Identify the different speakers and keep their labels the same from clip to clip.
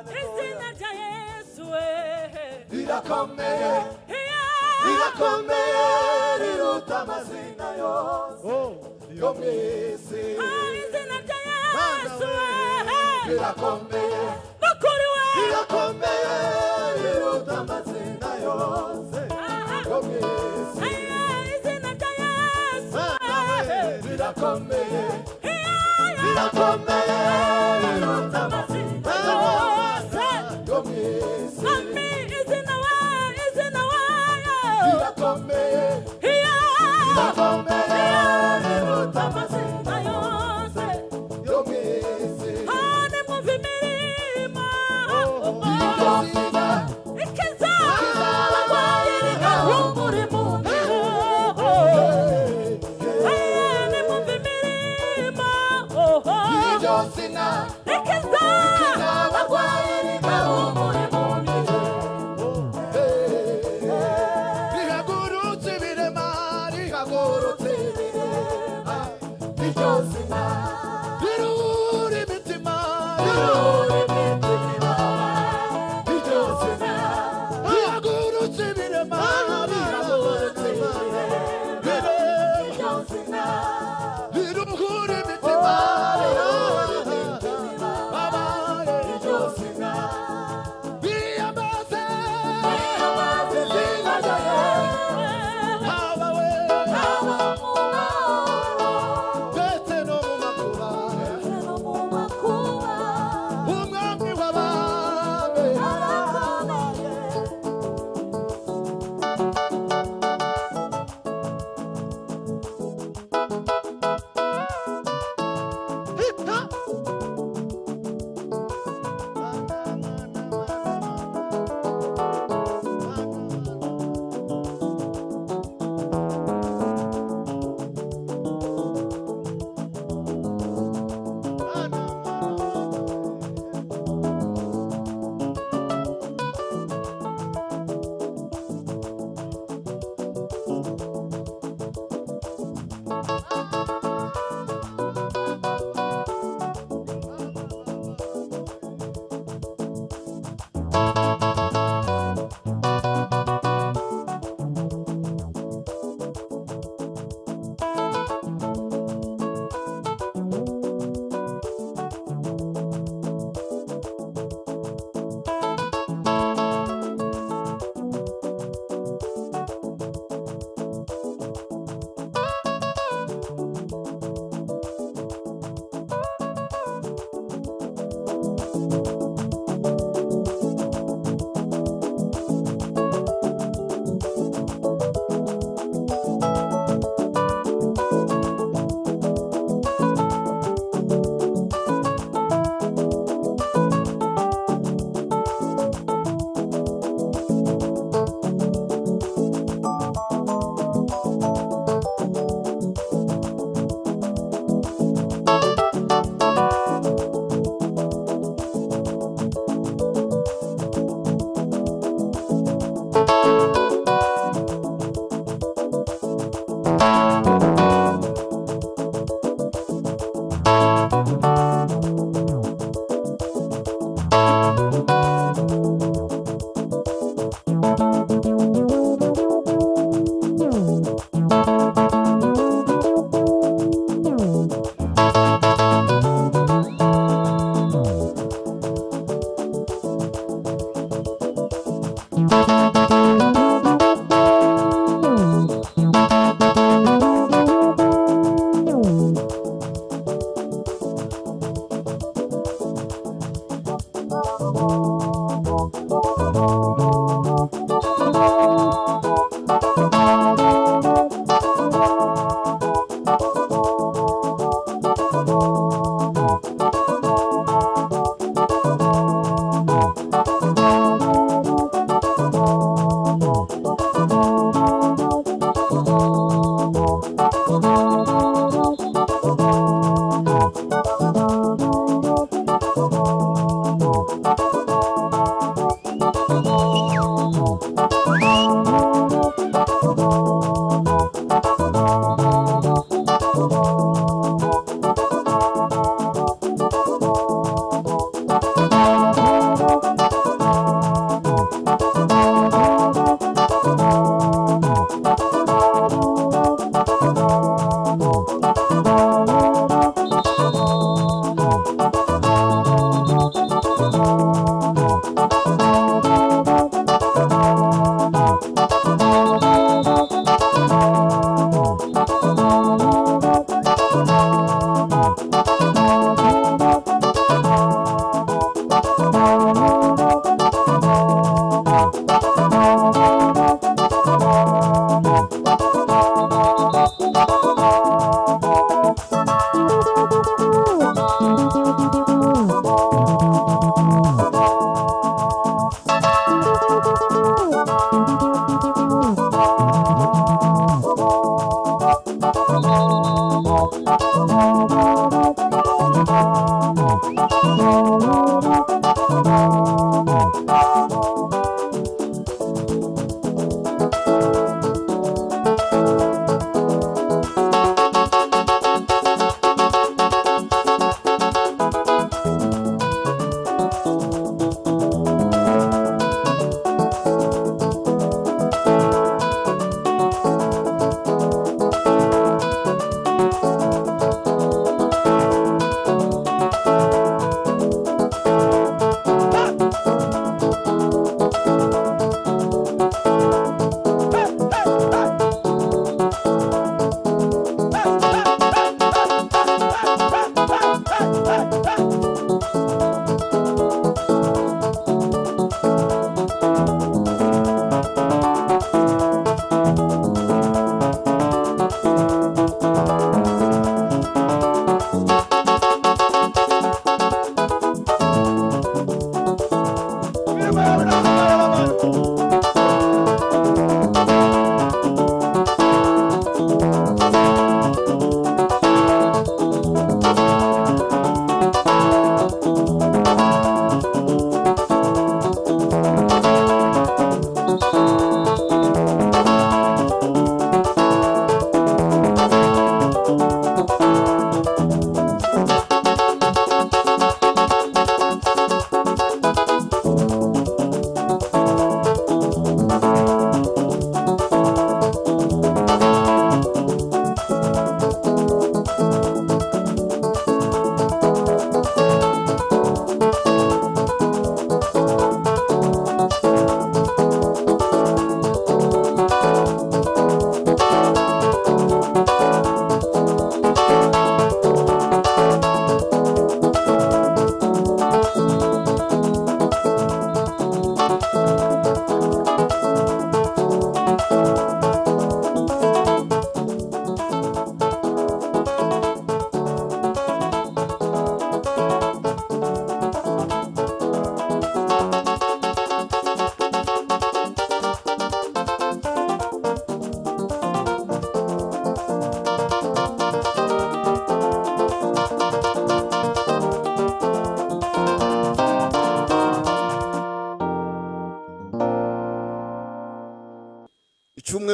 Speaker 1: izina rya Yesu
Speaker 2: rirakomeye rirakomeye riruta amazina yose yo mu isi
Speaker 1: izina rya Yesu
Speaker 2: rirakomeye
Speaker 1: bakuri we
Speaker 2: rirakomeye riruta amazina yose yo mu isi
Speaker 1: izina rya Yesu
Speaker 2: rirakomeye rirakomeye riruta amazina yose yo mu isi rirakomeye rirakomeye riruta amazina yose yo mu isi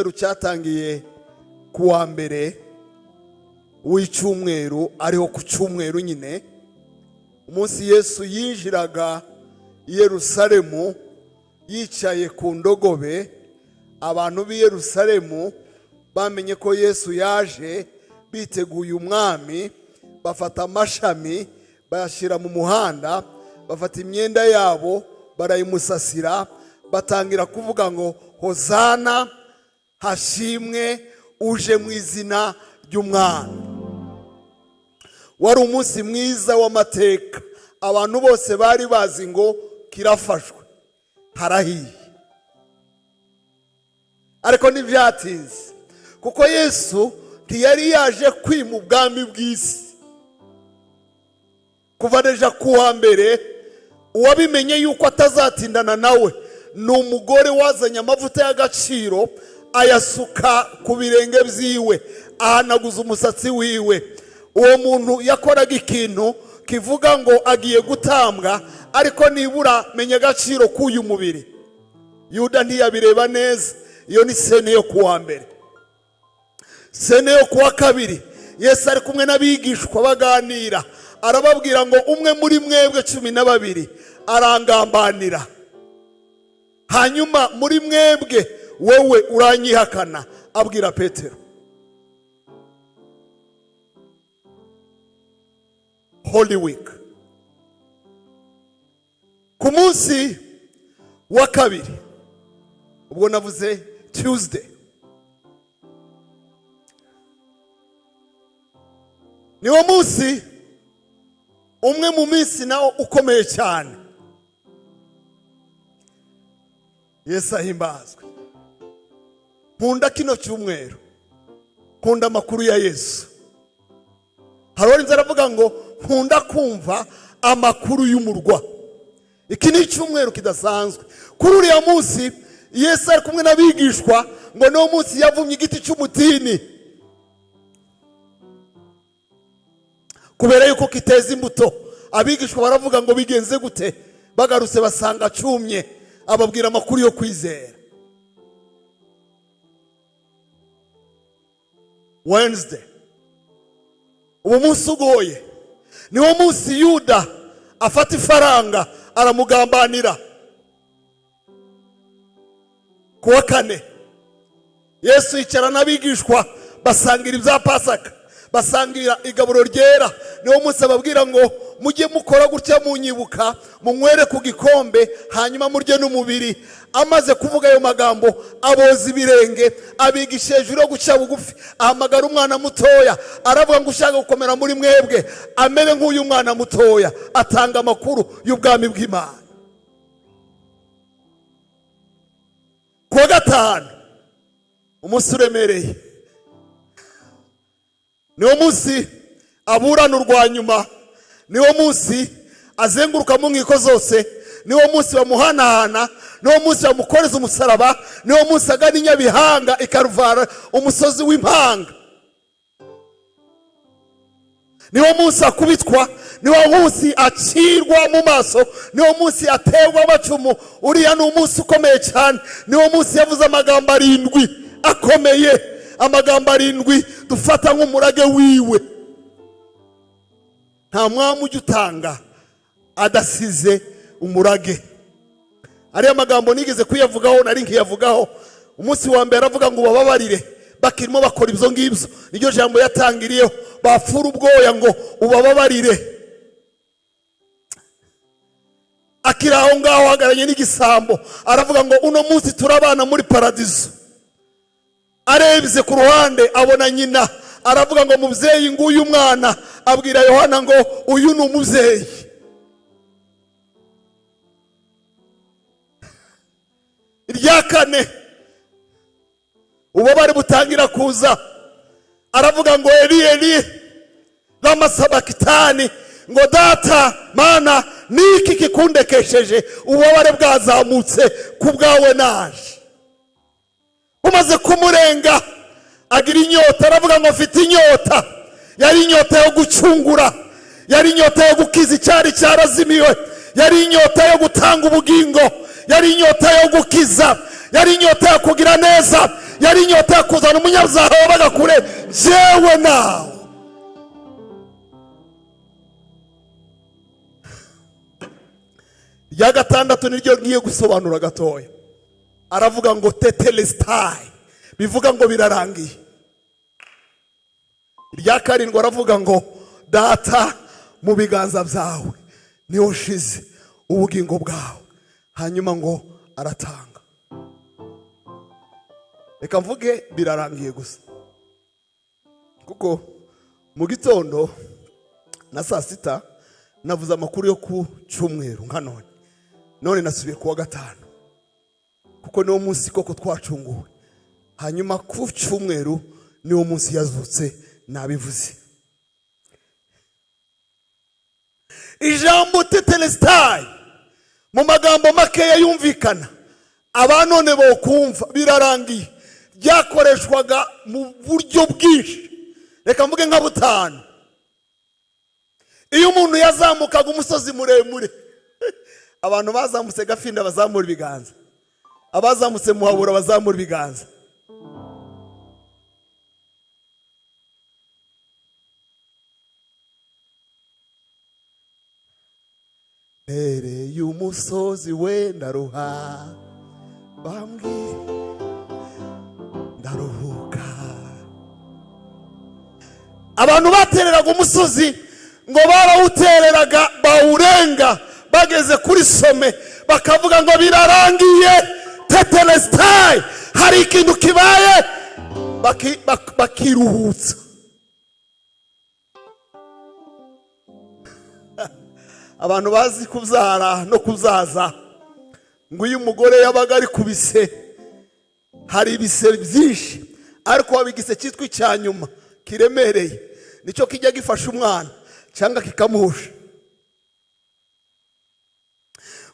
Speaker 3: cyumweru cyatangiye kuwa mbere w'icyumweru, ariho ku cyumweru nyine umunsi Yesu yinjiraga i Yerusalemu yicaye ku ndogobe. Abantu b'i Yerusalemu bamenye ko Yesu yaje, biteguye umwami, bafata amashami bayashyira mu muhanda, bafata imyenda yabo barayimusasira, batangira kuvuga ngo hozana, hashimwe uje mu izina ry'umwami. Wari umunsi mwiza w'amateka, abantu bose bari bazi ngo kirafashwe, harahiye. Ariko ntibyatinze, kuko Yesu ntiyari yaje kwima ubwami bw'isi. Kuva deja kuwa mbere uwabimenye yuko atazatindana nawe ni umugore wazanye amavuta y'agaciro, ayasuka ku birenge byiwe, ahanaguza umusatsi wiwe. Uwo muntu yakoraga ikintu kivuga ngo agiye gutambwa, ariko nibura menya agaciro k'uyu mubiri. Yuda ntiyabireba neza. Iyo ni sene yo kuwa mbere. Sene yo kuwa kabiri, Yesu ari kumwe n'abigishwa baganira, arababwira ngo umwe muri mwebwe 12 arangambanira, hanyuma muri mwebwe wowe uranyihakana. Abwira Petero. Holy Week, ku munsi wa kabiri, ubwo navuze Tuesday, niwo munsi umwe mu minsi nawo ukomeye cyane. Yesu ahimbazwe. Nkunda kino cyumweru, nkunda amakuru ya Yesu. Harori nzaravuga ngo nkunda kumva amakuru y'umurwa. Iki ni icyumweru kidasanzwe. Kuri uriya munsi Yesu ari kumwe n'abigishwa, ngo no munsi yavumye igiti cy'umutini kubera yuko kiteza imbuto. Abigishwa baravuga ngo bigenze gute? Bagarutse basanga cyumye, ababwira amakuru yo kwizera. Wednesday, uwo munsi ugoye, niwo munsi Yuda afata ifaranga aramugambanira. Kuwa kane, Yesu yicara n'abigishwa basangira ibya Pasika, basangira igaburo ryera. Niwo munsi ababwira ngo mujye mukora gutya munyibuka, munywere ku gikombe, hanyuma murye n'umubiri. Amaze kuvuga ayo magambo, aboza ibirenge, abigisha hejuru yo guca bugufi, ahamagara umwana mutoya, aravuga ngo ushaka gukomera muri mwebwe amere nk'uyu mwana mutoya. Atanga amakuru y'ubwami bw'Imana. Kuwa gatanu, umunsi uremereye, niwo munsi aburana urwa nyuma, niwo munsi azenguruka mu nkiko zose, niwo munsi bamuhanahana, niwo munsi bamukoreza umusaraba, niwo munsi agana inyabihanga ikaruvara umusozi w'impanga, niwo munsi akubitwa, niwo munsi acirwa mu maso, niwo munsi aterwa amacumu. Uriya ni umunsi ukomeye cyane. Niwo munsi yavuze amagambo 7 akomeye, amagambo 7 dufata nk'umurage wiwe. Nta mwami ujya utanga adasize umurage. Ariya magambo nigeze kuyavugaho, nari nkiyavugaho. Umunsi wa mbere aravuga ngo bababarire, bakirimo bakora ibyo ngibyo. Niryo jambo yatangiriyeho, bafura ubwoya ngo ubababarire. Akira aho ngaho hagaranye n'igisambo, aravuga ngo uno munsi turabana muri paradizo. Arebye ku ruhande abona nyina, aravuga ngo mubyeyi nguyu mwana. Abwira Yohana ngo uyu ni umubyeyi. Irya kane, ububabare butangira kuza, aravuga ngo Eli Eli lama sabakitani, ngo data mana niki kikundekesheje? Ububabare bwazamutse kubwawe naje. Umaze kumurenga agira inyota, aravuga ngo mfite inyota. Yari inyota yo gucungura, yari inyota yo gukiza icyari cyarazimiwe, yari inyota yo gutanga ubugingo, yari inyota yo gukiza, yari inyota yo kugira neza, yari inyota yo kuzana umunyabyaha wabaga kure jewe nawe. Ya gatandatu niryo ngiye gusobanura gatoya. Aravuga ngo tetelestai, bivuga ngo birarangiye. Irya karindwi aravuga ngo data mu biganza byawe niho ushize ubugingo bwawe, hanyuma ngo aratanga. Reka mvuge birarangiye gusa, kuko mu gitondo na saa sita navuze amakuru yo ku cyumweru nka none nasubiye kuwa gatanu, kuko niwo munsi koko twacunguwe. Hanyuma ku cyumweru niwo munsi yazutse nabivuze. Ijambo tetelestai mu magambo makeya yumvikana abanone bo kumva birarangiye, byakoreshwaga mu buryo bwinshi. Reka mvuge nka butanu. Iyo umuntu yazamukaga umusozi muremure, abantu bazamutse Gafinda bazamura ibiganza, abazamutse Muhabura bazamura ibiganza. Ere y'umusozi wenda ruha bambwi ndaruhuka. Abantu batereraga umusozi ngo barawutereraga bawurenga, bageze kuri some bakavuga ngo birarangiye tetelestai, hari ikintu kibaye, bakiruhutsa. Abantu bazi kubyara no kuzaza, ngo uyu mugore yabaga ari kubise, hari ibise byinshi, ariko wabigise cyitwa icyanyuma kiremereye, nicyo kijya gifasha umwana cyangwa kikamuhusha.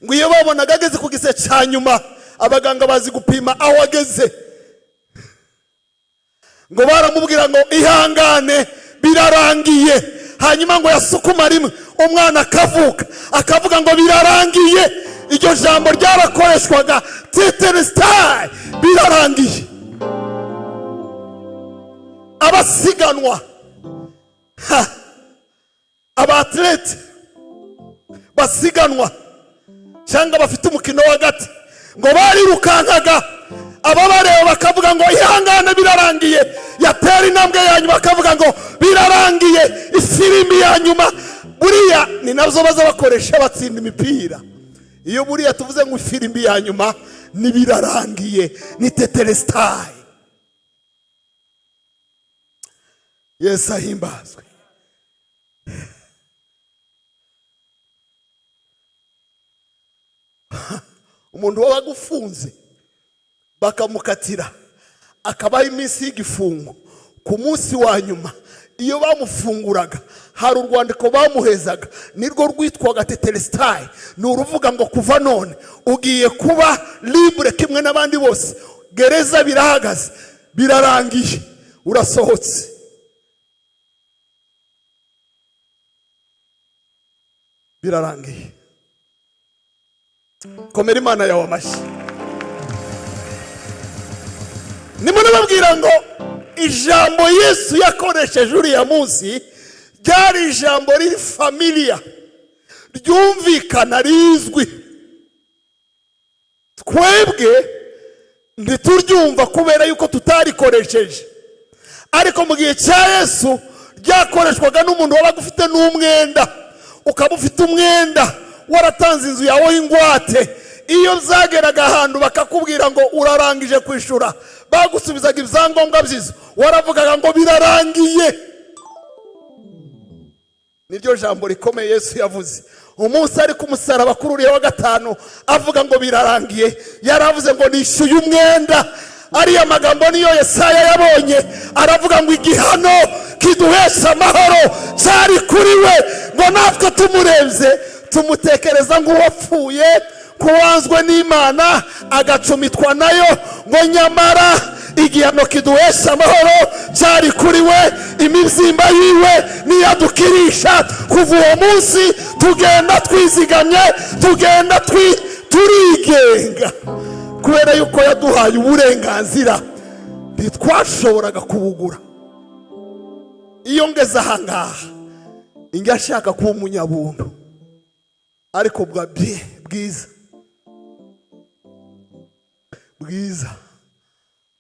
Speaker 3: Ngo iyo babonaga ageze ku gise cyanyuma, abaganga bazi gupima aho ageze, ngo baramubwira ngo ihangane birarangiye. Hanyuma ngo yasukuma rimwe, umwana akavuka, akavuga ngo birarangiye. Iryo jambo ryarakoreshwaga tetelestai, birarangiye. Abasiganwa, abatlete basiganwa cyangwa bafite umukino w'agati, ngo barirukankaga, ababareba bakavuga ngo ihangane birarangiye. Yatera intambwe ya nyuma bakavuga ngo birarangiye. Ifirimbi ya nyuma, buriya ni nazo baza bakoresha batsinda imipira. Iyo buriya tuvuze ngo ifirimbi ya nyuma ni birarangiye, ni tetelestai. Yesu ahimbazwe. Umuntu wabaga ufunze bakamukatira akabaho iminsi y'igifungo, ku munsi wa nyuma iyo bamufunguraga hari urwandiko bamuhezaga, nirwo rwitwaga tetelestai. Ni uruvuga ngo kuva none ugiye kuba libre kimwe n'abandi bose, gereza birahagaze, birarangiye, urasohotse. Birarangiye. Komera Imana yawe amashyi. Nimune babwira ngo ijambo Yesu yakoresheje uriya munsi ryari ijambo riri familia, ryumvikana, rizwi. Twebwe ntituryumva kubera yuko tutarikoresheje, ariko mu gihe cya Yesu ryakoreshwaga n'umuntu wabaga ufite n'umwenda. Ukaba ufite umwenda, waratanze inzu yawe y'ingwate, iyo byageraga ahantu bakakubwira ngo urarangije kwishura, bagusubizaga ibyangombwa byiza, waravugaga ngo birarangiye. Niryo jambo rikomeye Yesu yavuze umunsi ari ku musaraba kuri uriya wa gatanu, avuga ngo birarangiye. Yaravuze ngo nishyuye umwenda. Ariya magambo niyo Yesaya yabonye, aravuga ngo igihano kiduhesha amahoro cyari kuri we, ngo natwe tumurebye tumutekereza nk'uwapfuye, kuwanzwe n'Imana agacumitwa nayo, ngo nyamara igihano kiduhesha amahoro cyari kuri we, imibyimba yiwe niyadukirisha. Kuva uwo munsi tugenda twizigamye, tugenda turigenga, kubera yuko yaduhaye uburenganzira ntitwashoboraga kubugura. Iyo ngeze ahangaha inga ashaka kuba umunyabuntu ariko bwiza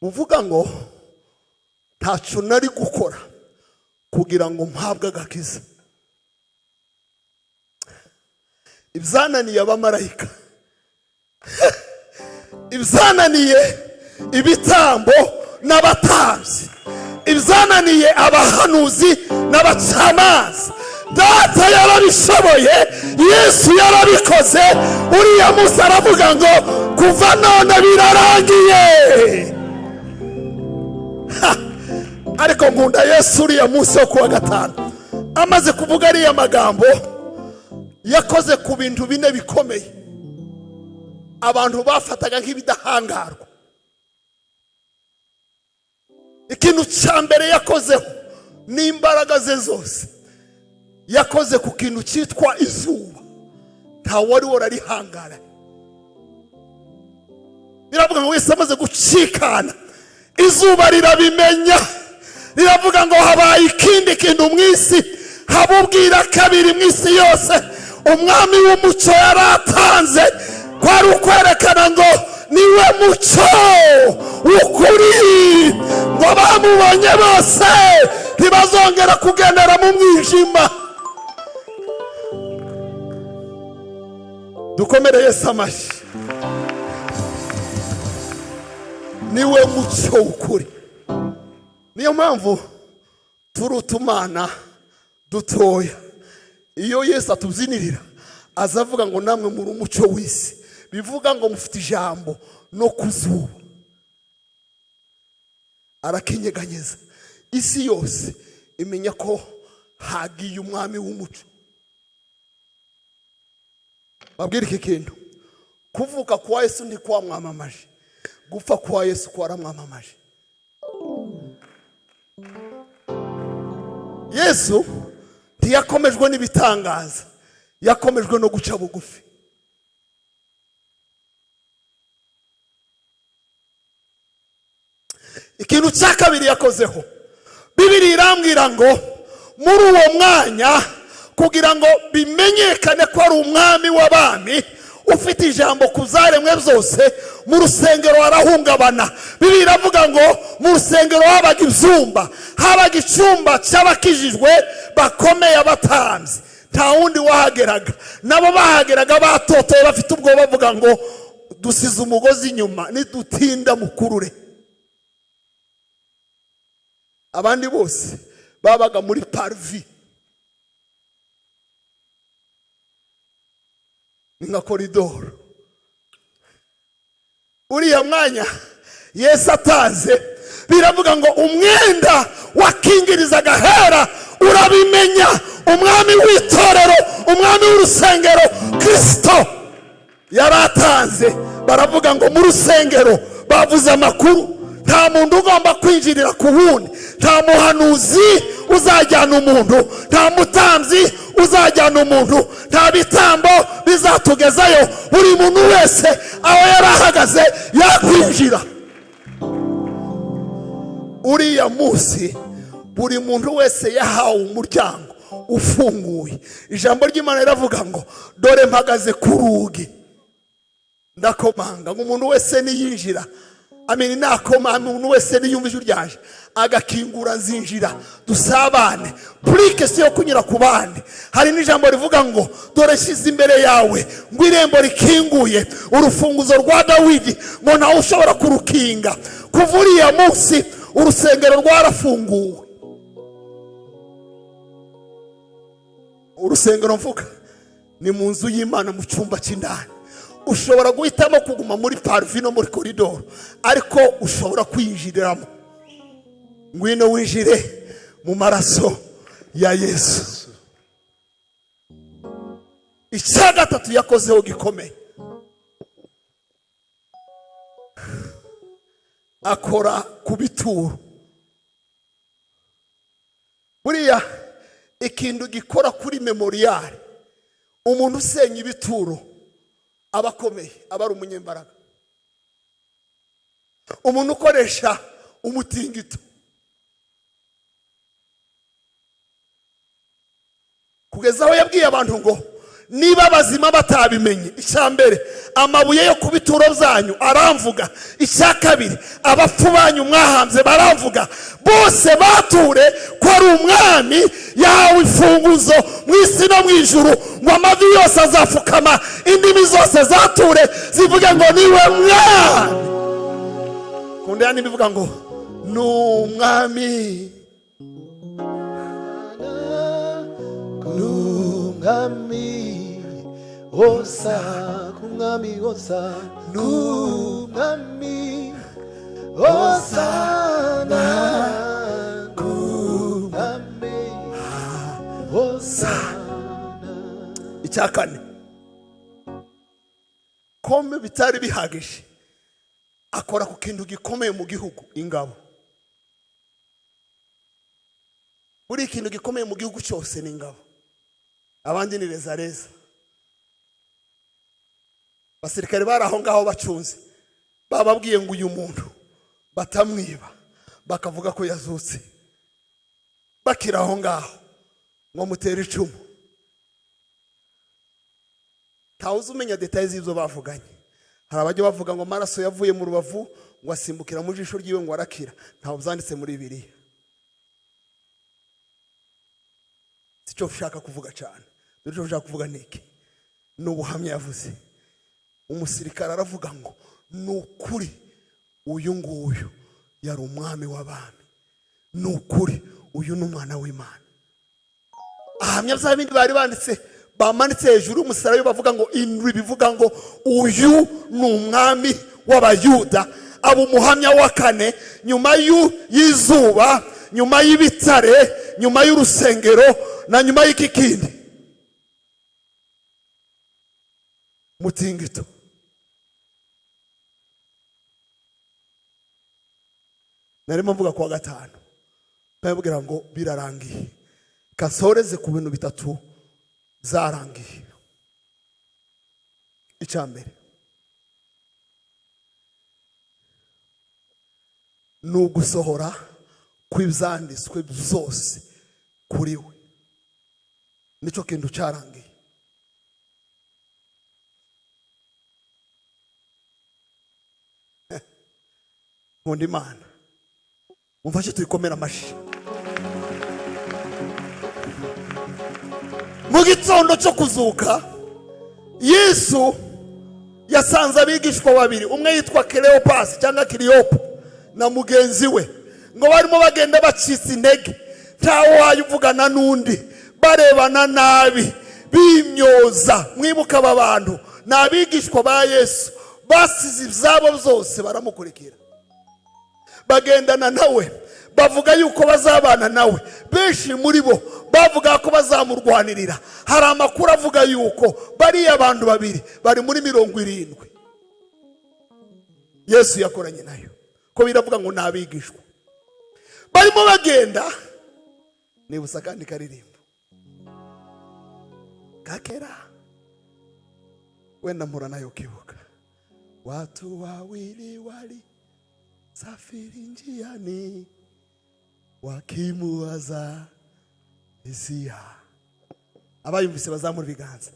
Speaker 3: muvuga ngo ntacu nari gukora kugira ngo mpabwe agakiza. Ibyananiye abamarayika, ibyananiye ibitambo n'abatambyi, ibyananiye abahanuzi n'abacamanza, data yarabishoboye, Yesu yarabikoze. Uriya munsi aravuga ngo kuva none birarangiye. Ariko nkunda Yesu uriya munsi wo kuwa gatanu amaze kuvuga ariya magambo yakoze ku bintu bine bikomeye abantu bafataga nk'ibidahangarwa. Ikintu cya mbere yakozeho n'imbaraga ze zose yakoze ku kintu cyitwa izuba. Nta wari wararihangara. Biravuga ngo wese amaze gucikana izuba rirabimenya, riravuga ngo habaye ikindi kintu mu isi, habubwira kabiri mu isi yose. Umwami w'umucyo yaratanze kwari ukwerekana ngo niwe mucyo w'ukuri, ngo bamubonye bose ntibazongera kugendera mu mwijima. Dukomere Yesu amashyi. Niwe mucyo w'ukuri. Niyo mpamvu turutumana dutoya. Iyo Yesu atubyinirira azavuga ngo namwe muri umucyo w'isi, bivuga ngo mufite ijambo no kuzuba. Arakinyeganyeza isi yose imenya ko hagiye umwami w'umucyo. Babwira iki kintu, kuvuka kwa Yesu ndi kwamwamamaje, gupfa kwa Yesu kwaramwamamaje. Yesu ntiyakomejwe n'ibitangaza, yakomejwe no guca bugufi. Ikintu cya kabiri yakozeho, Bibiri irambwira ngo muri uwo mwanya kugira ngo bimenyekane ko ari umwami w'abami ufite ijambo ku zaremwe byose, mu rusengero harahungabana. Bibiri iravuga ngo mu rusengero habaga ibyumba, habaga icyumba cy'abakijijwe bakomeye abatambyi, nta wundi wahageraga. Nabo bahageraga batotoye bafite ubwoba, bavuga ngo dusize umugozi inyuma nidutinda mukurure. Abandi bose babaga muri parvi, ni nka koridoro. Uriya mwanya Yesu atanze, biravuga ngo umwenda wakingirizaga hera urabimenya. Umwami w'itorero, umwami w'urusengero Kristo yaratanze. Baravuga ngo mu rusengero bavuze amakuru, nta muntu ugomba kwinjirira ku wundi, nta muhanuzi uzajyana umuntu, nta mutambyi uzajyana umuntu, nta bitambo bizatugezayo. Buri muntu wese aho yarahagaze yakwinjira. Uriya munsi buri muntu wese yahawe umuryango ufunguye. Ijambo ry'Imana riravuga ngo dore mpagaze ku rugi ndakomanga, ngo umuntu wese niyinjira, ameni nakoma, umuntu wese niyumva ijwi ryaje agakingura nzinjira dusabane. Purike si yo kunyura ku bandi. Hari n'ijambo rivuga ngo dore shyize imbere yawe ngo irembo rikinguye, urufunguzo rwa Dawidi, ngo ntawe ushobora kurukinga. Kuva uriya munsi urusengero rwarafunguwe. Urusengero mvuga ni mu nzu y'Imana, mu cyumba cy'indani. Ushobora guhitamo kuguma muri parvi no muri koridoro, ariko ushobora kwinjiriramo. Ngwino winjire mu maraso ya Yesu. Icya gatatu yakozeho gikomeye, akora ku bituro. Buriya ikintu gikora kuri memorial, umuntu usenya ibituro aba akomeye, aba ari umunyembaraga. Umuntu ukoresha umutingito. Kugeza aho yabwiye abantu ngo niba abazima batabimenye, icyambere amabuye yo ku bituro byanyu aramvuga, icya kabiri abapfu banyu mwahanze baramvuga, bose bature ko ari umwami yahawe imfunguzo mu isi no mu ijuru, ngo amavi yose azapfukama, indimi zose zature zivuge ngo niwe mwami. Kundi yani bivuga ngo ni umwami,
Speaker 2: kumwami osa, kumwami osa, kumwami osana, kumwami osana.
Speaker 3: Icyakane kome bitari bihagije, akora ku kintu gikomeye mu gihugu, ingabo. Buri kintu gikomeye mu gihugu cyose ni ingabo. Abandi ni rezareza. Basirikare bari aho ngaho bacunze, bababwiye ngo uyu muntu batamwiba, bakavuga ko yazutse, bakira aho ngaho ngo mutere icumu. Ntawuzi umenya details z'ibyo bavuganye. Hari abajya bavuga ngo amaraso yavuye mu rubavu ngo asimbukira mu jisho ryiwe ngo arakira. Ntawo byanditse muri Bibiliya. Sicyo ushaka kuvuga cyane. Dore ushaka kuvuga niki? N'ubuhamya yavuze. Umusirikare aravuga ngo nukuri uyu nguyu yari umwami w'abami, nukuri uyu n'umwana w'Imana. Ahamya bya bindi bari banditse, bamanitse hejuru umusaraba bavuga ngo indwi, bivuga ngo uyu ni umwami w'Abayuda, abo umuhamya wa kane nyuma y'izuba, nyuma y'ibitare, nyuma y'urusengero na nyuma y'ikikindi. Mutingito. Narimo mvuga kwa gatanu, babwira ngo birarangiye, kasoreze ku bintu bitatu zarangiye. Icyambere nugusohora kw'ibyanditswe byose kuri we, nicyo kintu cyarangiye. Nkunda Imana, mumfashe tuyikomera amashi. Mu gitondo cyo kuzuka, Yesu yasanze abigishwa babiri, umwe yitwa Cleopas cyangwa Cleopa na mugenzi we, ngo barimo bagenda bacitse intege, ntawo wayivugana n'undi, barebana nabi, bimyoza. Mwibuka aba bantu ni abigishwa ba Yesu, basize ibyabo byose baramukurikira, bagendana nawe, bavuga yuko bazabana nawe. Benshi muri bo bavuga ko bazamurwanirira. Hari amakuru avuga yuko bariya abantu babiri bari muri 70 Yesu yakoranye nayo, ko biravuga ngo nabigishwa barimo bagenda. Nibusa kandi karirimbo kakera wenda mpura nayo kibuka, watu wawili wali safiri njiani wakimuwaza Mesia. Abayumvise bazamura ibiganza.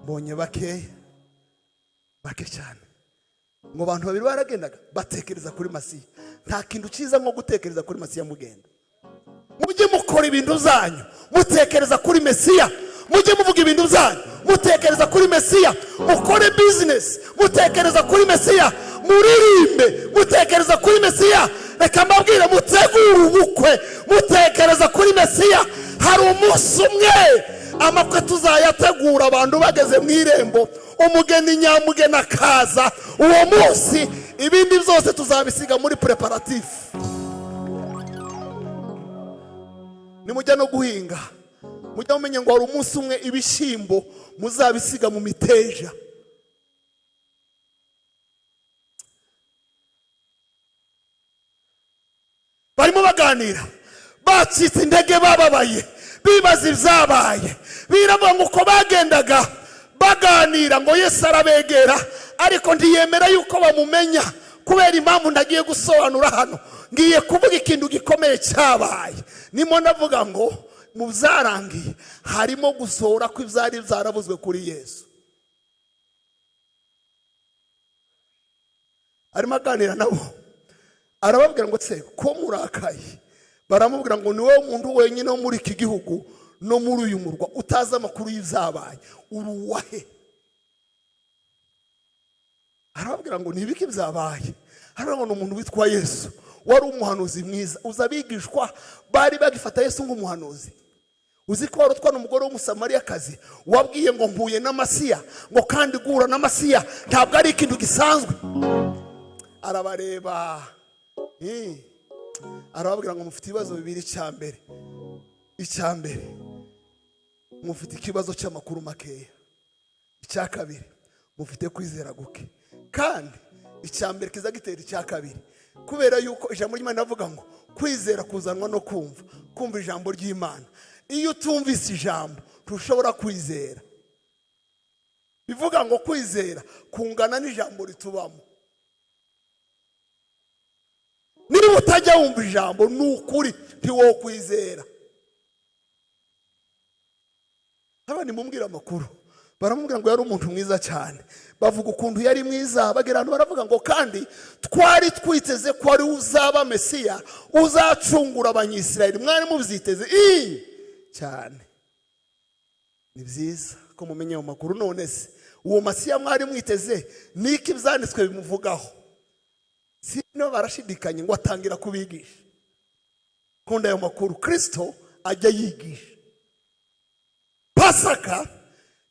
Speaker 3: Mbonye bake cyane. Ngo abantu babiri baragendaga batekereza kuri Masiya. Nta kintu cyiza nko gutekereza kuri Masiya mugenda. Mujye mukora ibintu zanyu mutekereza kuri Mesiya, mujye muvuga ibintu zanyu mutekereza kuri Mesiya, mukore business mutekereza kuri Mesiya, muririmbe mutekereza kuri Mesiya. Reka mbabwire, mutegure ubukwe mutekereza kuri Mesiya. Hari umunsi umwe amakwe tuzayategura, abantu bageze mu irembo, umugeni nyamugeni akaza. Uwo munsi ibindi byose tuzabisiga muri preparatif. Nimujya no guhinga, mujya mumenye ngo hari umunsi umwe ibishyimbo muzabisiga mu miteja. Barimo baganira, bacitse intege, bababaye, bibaza ibyabaye. Biravuga ngo uko bagendaga baganira ngo Yesu arabegera, ariko ntiyemera yuko bamumenya kubera impamvu ndagiye gusobanura hano. ngiye kuvuga ikintu gikomeye cyabaye. Nimo navuga ngo mu byarangiye harimo gusohora kw'ibyari byaravuzwe kuri Yesu. Arimo aganira nabo, arababwira ngo se ko murakaye. Baramubwira ngo ni wowe muntu wenyine wo muri iki gihugu no muri uyu murwa utazi amakuru y'ibyabaye, uruwahe? Arababwira ngo nibiki byabaye? Arababwira ngo ni umuntu witwa Yesu, wari umuhanuzi mwiza. Uzabigishwa bari bagifata Yesu nk'umuhanuzi. Uzi ko warutwa n'umugore w'umusamariyakazi wabwiye ngo mpuye n'Amasiya, ngo kandi guhura n'Amasiya ntabwo ari ikintu gisanzwe. Arabareba, arababwira ngo mufite ibibazo bibiri. Icyambere mufite ikibazo cy'amakuru makeya. Icya kabiri mufite kwizera guke. Kandi icyambere kiza gitera icya kabiri, kubera yuko ijambo ry'Imana rivuga ngo kwizera kuzanwa no kumva ijambo ry'Imana. Iyo utumvise ijambo ntushobora kwizera. Bivuga ngo kwizera kungana n'ijambo ritubamo. Niba utajya wumva ijambo n'ukuri ntiwo kwizera. Abandi mumbwira amakuru, baramubwira ngo yari umuntu mwiza cyane. Bavuga ukuntu yari mwiza, bagera baravuga ngo kandi twari twiteze ko ari uzaba Mesiya uzacungura abanyisirayeli. Mwari mubyiteze cyane. Ni byiza ko mumenye ayo makuru. None se uwo Mesiya mwari mwiteze niki ibyanditswe bimuvugaho? Sino barashidikanye ngo atangira kubigisha. Kunda ayo makuru, Kristo ajya yigisha. Pasika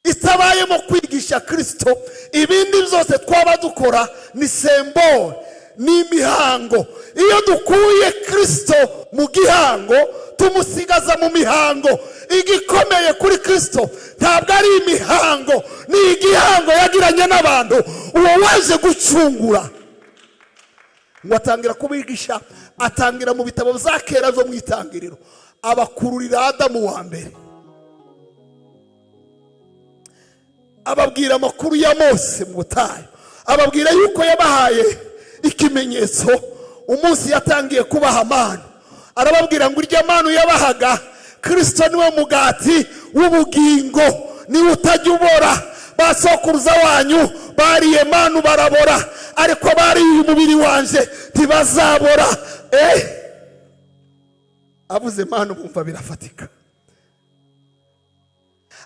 Speaker 3: itabayemo kwigisha Kristo, ibindi byose twaba dukora ni symbol, ni imihango. Iyo dukuye Kristo mu gihango tumusigaza mu mihango, igikomeye kuri Kristo ntabwo ari imihango, ni igihango yagiranye n'abantu, uwo waje gucungura. Ngo atangira kubigisha, atangira mu bitabo bya kera zo mu itangiriro, abakururira Adamu wa mbere, ababwira amakuru ya Mose mu butayu, ababwira yuko yabahaye ikimenyetso umunsi yatangiye kubaha manu. Arababwira ngo irya manu yabahaga, Kristo niwe mugati w'ubugingo, niwe utajya ubora. Basokuruza wanyu bariye manu barabora, ariko bariye umubiri wanje ntibazabora. Abuze manu bumva birafatika.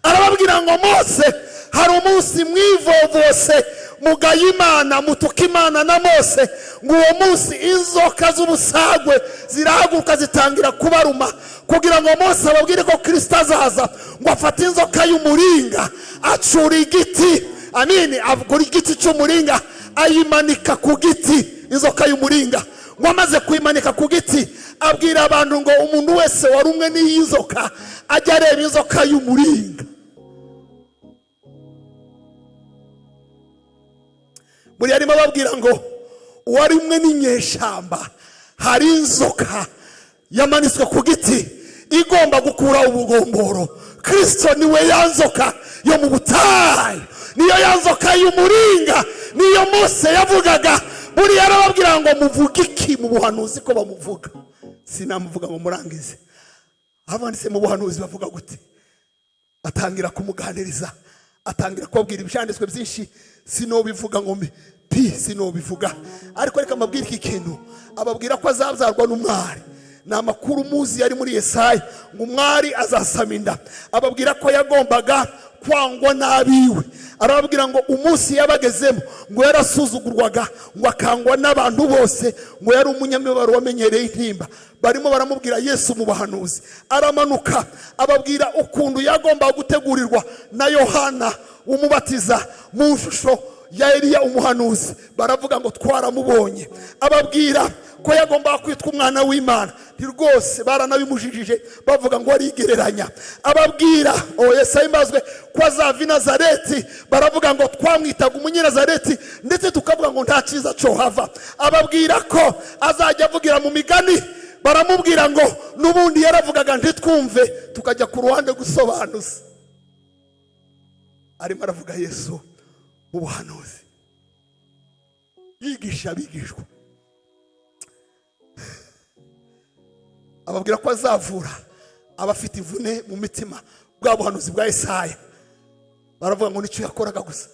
Speaker 3: Arababwira ngo Mose, hari umunsi mwivovose mugaya Imana, mutuka Imana na Mose, ngo uwo munsi inzoka z'ubusagwe zirahaguruka zitangira kubaruma, kugira ngo Mose ababwire ko Kristo azaza. Ngo afate inzoka y'umuringa, acura igiti, avugura igiti cy'umuringa, ayimanika ku giti. Inzoka y'umuringa ngo amaze kuyimanika ku giti, abwira abantu ngo umuntu wese warumwe n'iyi nzoka ajya areba inzoka y'umuringa. Muri arimo babwira ngo uwari umwe n'inyeshamba, hari inzoka yamanitswe ku giti igomba gukura ubugomboro. Kristo niwe ya nzoka yo mu butayu, niyo ya nzoka y'umuringa, niyo Mose yavugaga. Muri arababwira ngo muvuge iki mu buhanuzi ko bamuvuga? Sinamuvuga ngo murangize. Abanditse mu buhanuzi bavuga gute? Atangira kumuganiriza, atangira kubabwira ibyanditswe byinshi. Sinobivuga ngo sinobivuga, ariko reka mbabwire iki kintu. Ababwira ko azabyarwa n'umwari. Ni amakuru muzi yari muri Yesaya, ngo umwari azasama inda. Ababwira ko yagombaga kwangwa n'abiwe. Arababwira ngo umunsi yabagezemo ngo yarasuzugurwaga, ngo akangwa n'abantu bose, ngo yari umunyamibabaro wamenyereye intimba. Barimo baramubwira Yesu mu bahanuzi. Aramanuka ababwira ukuntu yagomba gutegurirwa na Yohana umubatiza mu shusho ya Eliya umuhanuzi. Baravuga ngo twaramubonye. Ababwira ko yagomba kwitwa umwana w'Imana. Rwose baranabimujijije bavuga ngo arigereranya. Ababwira Yesu imbazwe ko azava i Nazareti. Baravuga ngo twamwitaga umunyinazareti, ndetse tukavuga ngo nta cyiza cyo hava. Ababwira ko azajya avugira mu migani. Baramubwira ngo nubundi yaravugaga ntitwumve, tukajya ku ruhande gusobanuza. Arimo aravuga Yesu mu buhanuzi, yigisha abigishwa. ababwira ko azavura abafite ivune mu mitima, bwa buhanuzi bwa Yesaya. Baravuga ngo nicyo yakoraga gusa.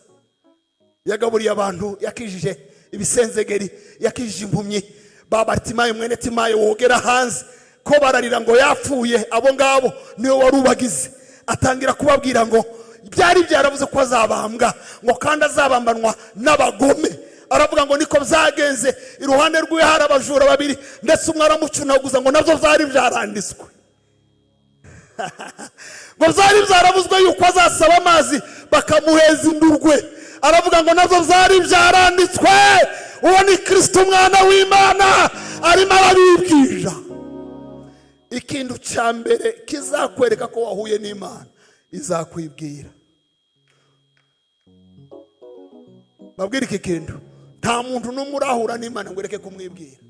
Speaker 3: Yagaburiye abantu, yakijije ibisenzegeri, yakijije impumyi. Bartimayo mwene Timayo wogera hanze ko bararira ngo yapfuye, abo ngabo niwe warubagize. Atangira kubabwira ngo byari byaravuze ko azabambwa, ngo kandi azabambanwa n'abagome. Aravuga ngo niko byagenze, iruhande rwe hari abajura babiri ndetse umwe aramucunaguza, ngo nabyo byari byaranditswe. Ngo byari byarabuzwe yuko azasaba amazi bakamuheza indurwe. Aravuga ngo nabyo byari byaranditswe. Uwo ni Kristo umwana w'Imana arimo arabibwira. Ikintu cya mbere kizakwereka ko wahuye n'Imana, izakwibwira. Babwira iki kintu, nta muntu n'umwe urahura n'Imana ngo ureke kumwibwira.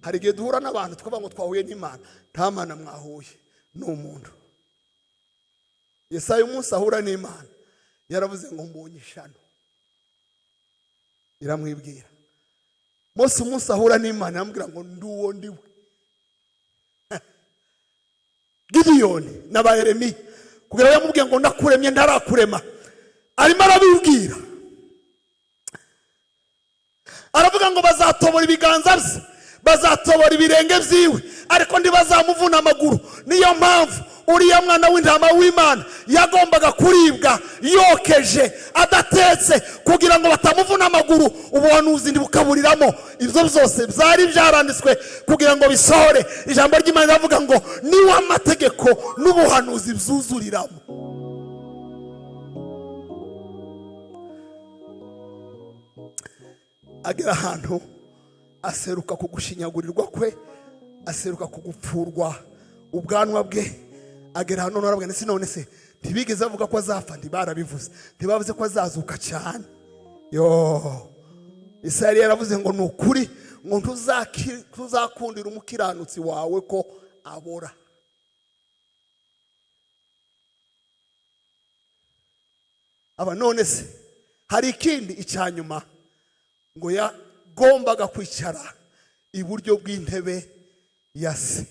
Speaker 3: Hari igihe duhura n'abantu tukavuga ngo twahuye n'Imana, nta Mana mwahuye, ni umuntu. Yesaya umunsi ahura n'Imana yaravuze ngo mbonye ishano, iramwibwira. Mose umunsi ahura n'Imana yamubwira ngo nduwo ndiwe. Gideyoni na Yeremiya kugira yamubwiye ngo ndakuremye ntarakurema, arimo arabibwira. Aravuga ngo bazatobora ibiganza bye, bazatobora ibirenge byiwe, ariko ntibazamuvuna amaguru. Niyo mpamvu uriya mwana w'intama w'Imana yagombaga kuribwa yokeje adatetse kugira ngo batamuvuna amaguru. Ubuhanuzi ntibukaburiramo. Ibyo byose byari byaranditswe kugira ngo bisohore. Ijambo ry'Imana riravuga ngo niwe amategeko n'ubuhanuzi byuzuriramo. Agera ahantu aseruka kugushinyagurirwa kwe, aseruka kugupfurwa ubwanwa bwe. Agera hano naravuga ndetse none se ntibigeze bavuga ko azapfa, ntibarabivuze, ntibavuze ko azazuka cyane. Isirayeli yaravuze ngo nukuri ngo ntuzakundira umukiranutsi wawe ko abora. Aba none se hari ikindi icyanyuma, ngo yagombaga kwicara iburyo bw'intebe ya se.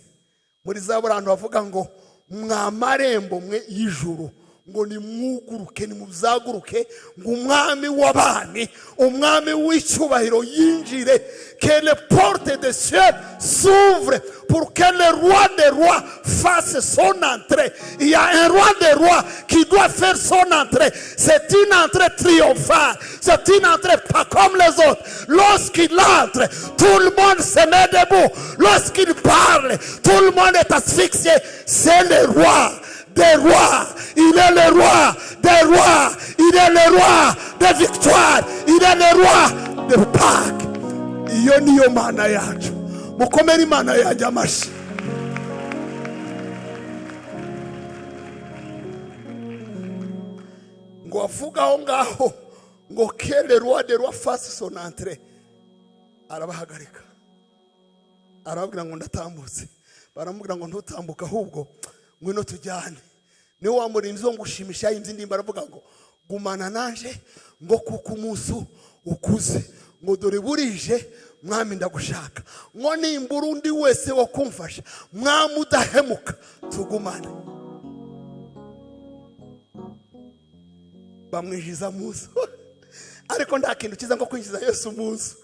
Speaker 3: Muri Zaburi abantu bavuga ngo mwamarembo mwe y'ijuru ngo nimwuguruke, nimuzaguruke, ngo umwami w'abami, umwami w'icyubahiro yinjire. Que les portes des cieux s'ouvrent pour que le roi des rois fasse son entrée. Il y a un roi des rois qui doit faire son entrée. C'est une entrée triomphale, c'est une entrée pas comme les autres. Lorsqu'il entre, tout le monde se met debout. Lorsqu'il parle, tout le monde est asphyxié. C'est le roi des rois, il est le roi des rois, il est le roi des victoires, il est le roi de Pâques. Iyo niyo Mana yacu. Mukomere Imana yanjye amashi. Ngo avuga aho ngaho ngo que le roi des rois fasse son entrée. Arabahagarika, arababwira ngo ndatambutse. Baramubwira ngo ntutambuka, ahubwo ngwino tujyane. Niwe wamurinzi wo ngushimisha yinzi ndimba. Aravuga ngo gumana nanje ngo kuko umunsi ukuze, ngo dore burije mwami ndagushaka, ngo nimbura undi wese wo kumfasha mwami udahemuka tugumane. Bamwijiza muzo ariko nta kintu kiza ngo kwinjiza Yesu muzo.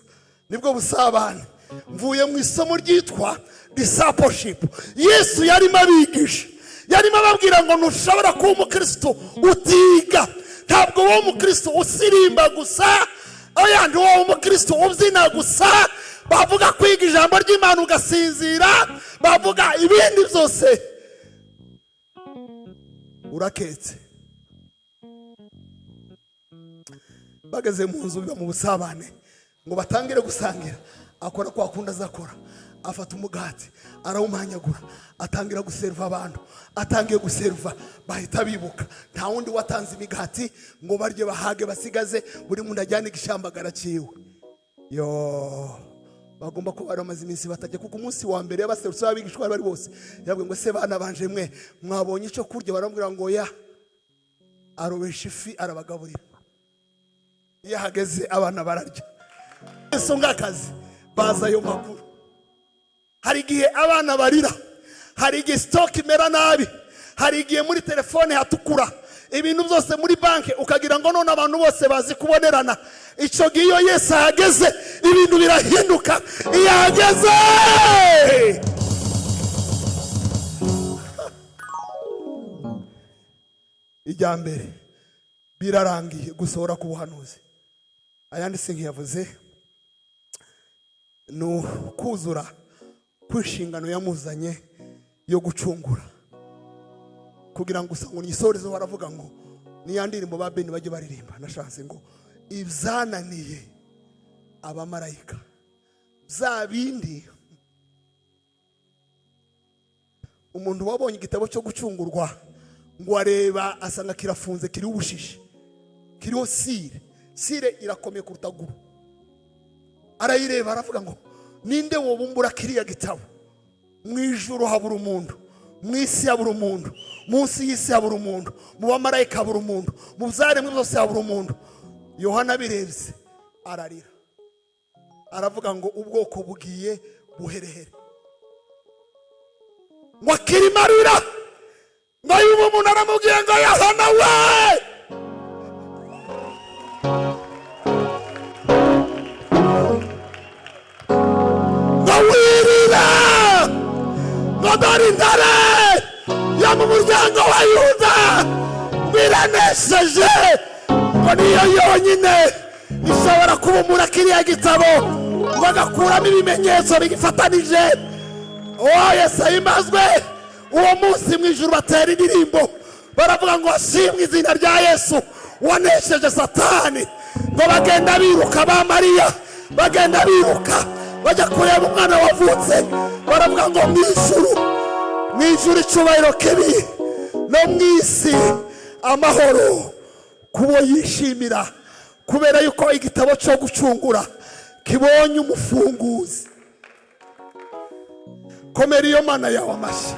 Speaker 3: Nibwo busabane. Mvuye mu isomo ryitwa discipleship. Yesu yarimo abigisha, yarimo ababwira ngo ntushobora kuba umukristo utiga. Ntabwo wowe umukristo usirimba gusa, oya ndi wowe umukristo ubyina gusa. Bavuga kwiga ijambo ry'Imana ugasinzira, bavuga ibindi byose uraketse. Bageze mu nzu biba mu busabane ngo batangire gusangira. Akora kwa kunda zakora, afata umugati arawumanyagura, atangira guserva abantu. Atangiye guserva bahita bibuka nta wundi watanze imigati ngo barye bahage basigaze, buri muntu ajyane igishambagara ciwe. Bagomba kuba bamaze iminsi batajya, kuko umunsi wa mbere y'abaserutse abigishwa bari bose yabwiye ngo se bana banje mwe mwabonye icyo kurya? Barambwira ngo ya, arobesha ifi arabagaburira. Iyo hageze abana bararya. Yesu ngakazi baza ayo makuru hari igihe abana barira, hari igihe stock imera nabi, hari igihe muri telefone hatukura, ibintu byose muri banki ukagira ngo none abantu bose bazi kubonerana. Icyo gihe iyo Yesu ahageze ibintu birahinduka. Iyo ahageze ijya mbere birarangiye gusohora ku buhanuzi. Ayandi sinkiyavuze no kuzura kwishingano yamuzanye yo gucungura, kugira ngo usanga nisorezo baravuga ngo niyandirimbo ba Beni bajye baririmba. Nashatse ngo ibyananiye abamarayika za bindi. Umuntu wabonye igitabo cyo gucungurwa ngo areba asanga kirafunze, kiri ubushishi, kiriho sire irakomeye ku rutaguru. Arayireba aravuga ngo ninde wobumbura kiriya gitabo? Mu ijuru habura umuntu, mu isi habura umuntu, munsi y'isi habura umuntu, mu bamarayika habura umuntu, mu byaremwe byose habura umuntu. Yohana birebye ararira, aravuga ngo ubwoko bugiye buherehere. Ngo akirimarira ngo yubu umuntu aramubwiye ngo Yohana we ngo wirira ngo dore intare yo mu muryango wa Yuda biranesheje, ngo niyo yonyine ishobora kubumura kiriya gitabo ngo agakuramo ibimenyetso bigifatanije. Yesu ahimbazwe. Uwo munsi mu ijuru batera indirimbo baravuga ngo ashimwe izina rya Yesu wanesheje Satani. Ngo bagenda biruka ba Mariya, bagenda biruka bajya kureba umwana wavutse, baravuga ngo mu ijuru icyubahiro kibi, no mu isi amahoro kubo yishimira, kubera yuko igitabo cyo gucungura kibonye umufunguzi. Komera iyo Mana yawe amashyi.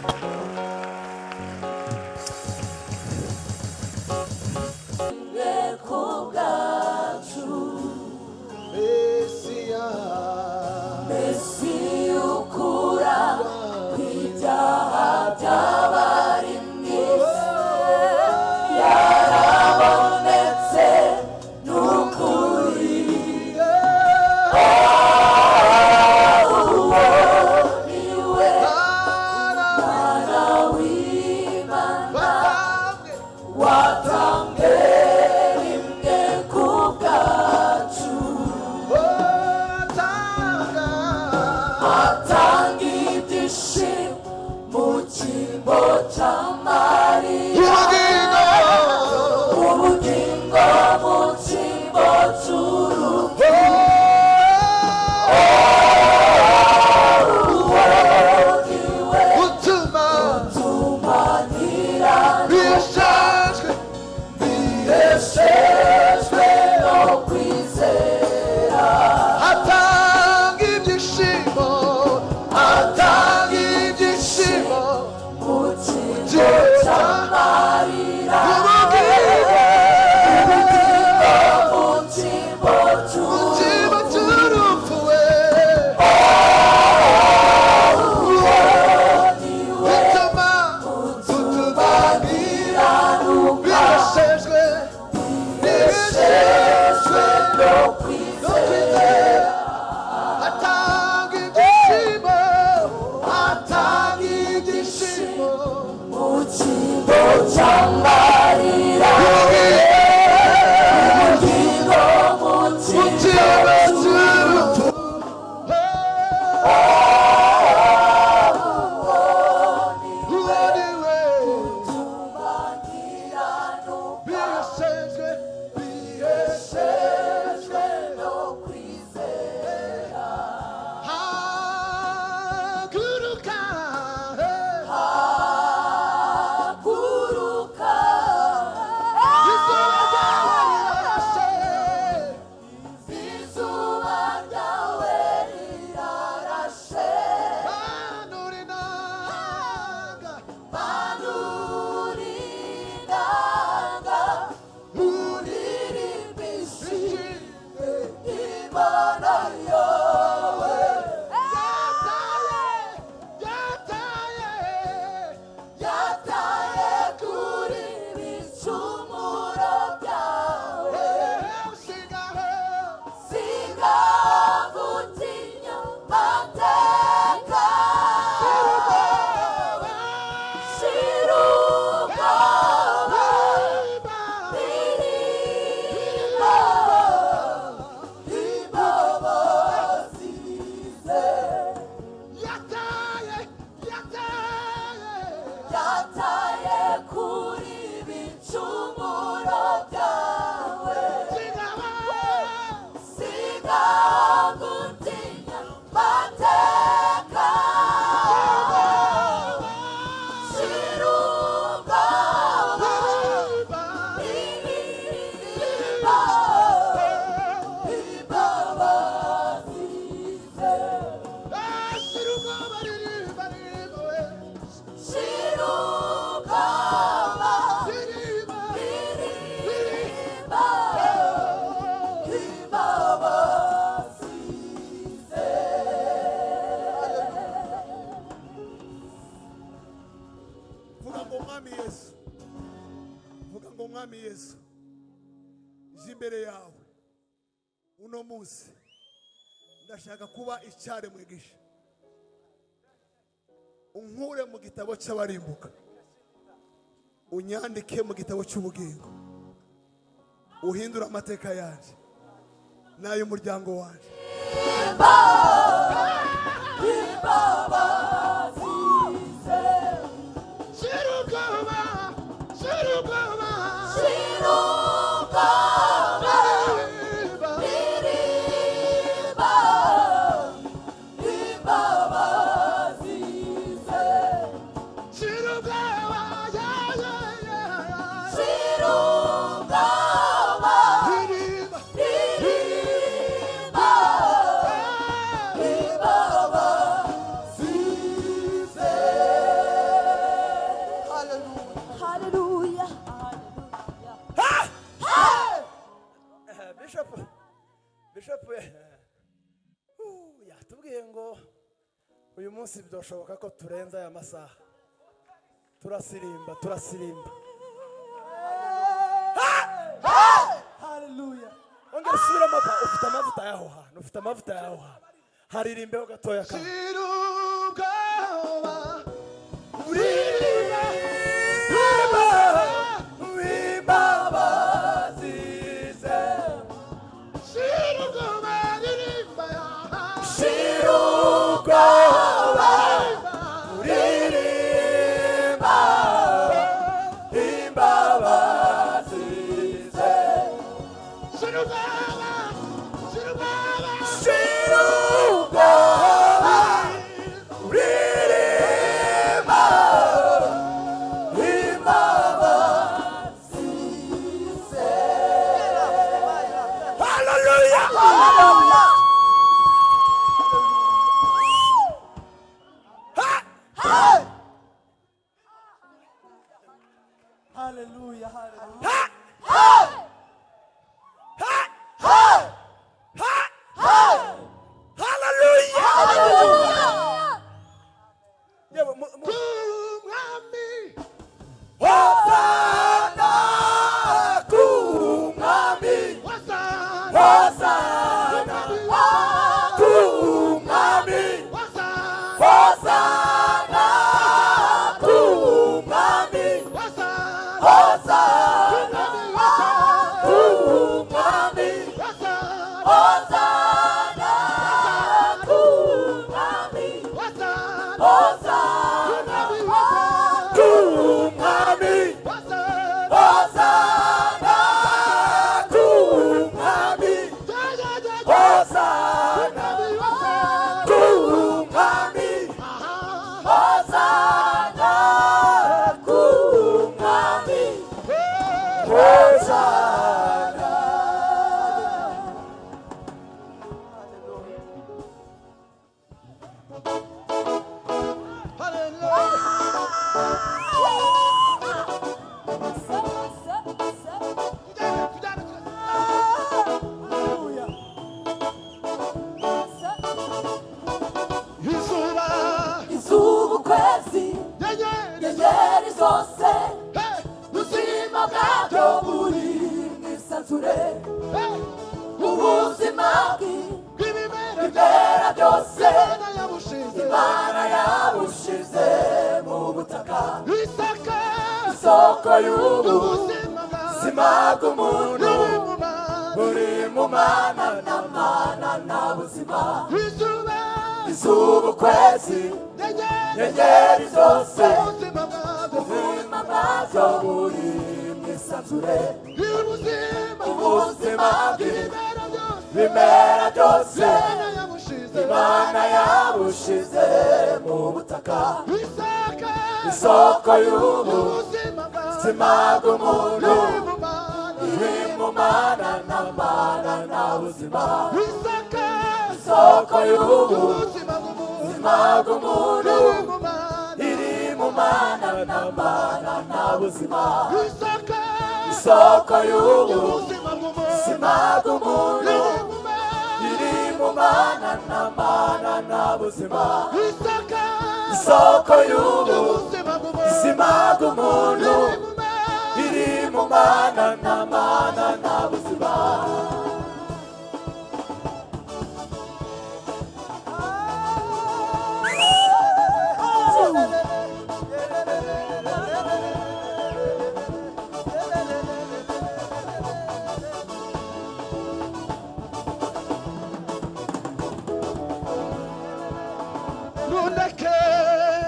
Speaker 3: mwami Yesu, vuga ngo mwami Yesu, je imbere yawe uno munsi ndashaka kuba icyare mwigisha, unkure mu gitabo cy'abarimbuka, unyandike mu gitabo cy'ubugingo, uhindura amateka yanjye n'ay'umuryango wanjye.
Speaker 2: Yatubwiye ngo uyu munsi byoshoboka ko turenza aya masaha, turasirimba. Haleluya. Ongera subiramo pa, ufite amavuta yaho hantu, haririmbeho gatoya ka. ubuzima bw'umuntu biri mu mana nta mana nta buzima.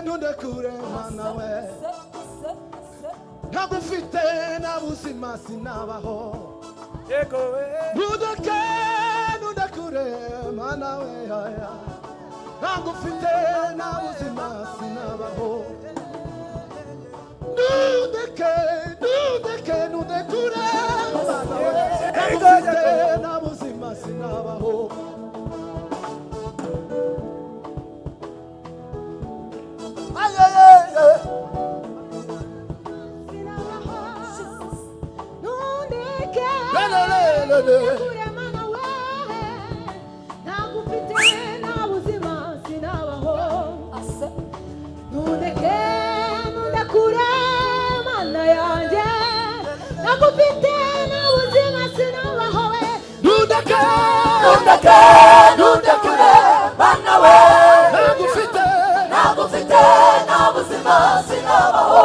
Speaker 4: Nundekure mana we ntagufite nta buzima sinabaho. Nundekure mana we ntagufite nta buzima sinabaho. Nundekure mana we ntagufite nta buzima sinabaho.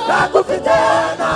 Speaker 2: Nakufite na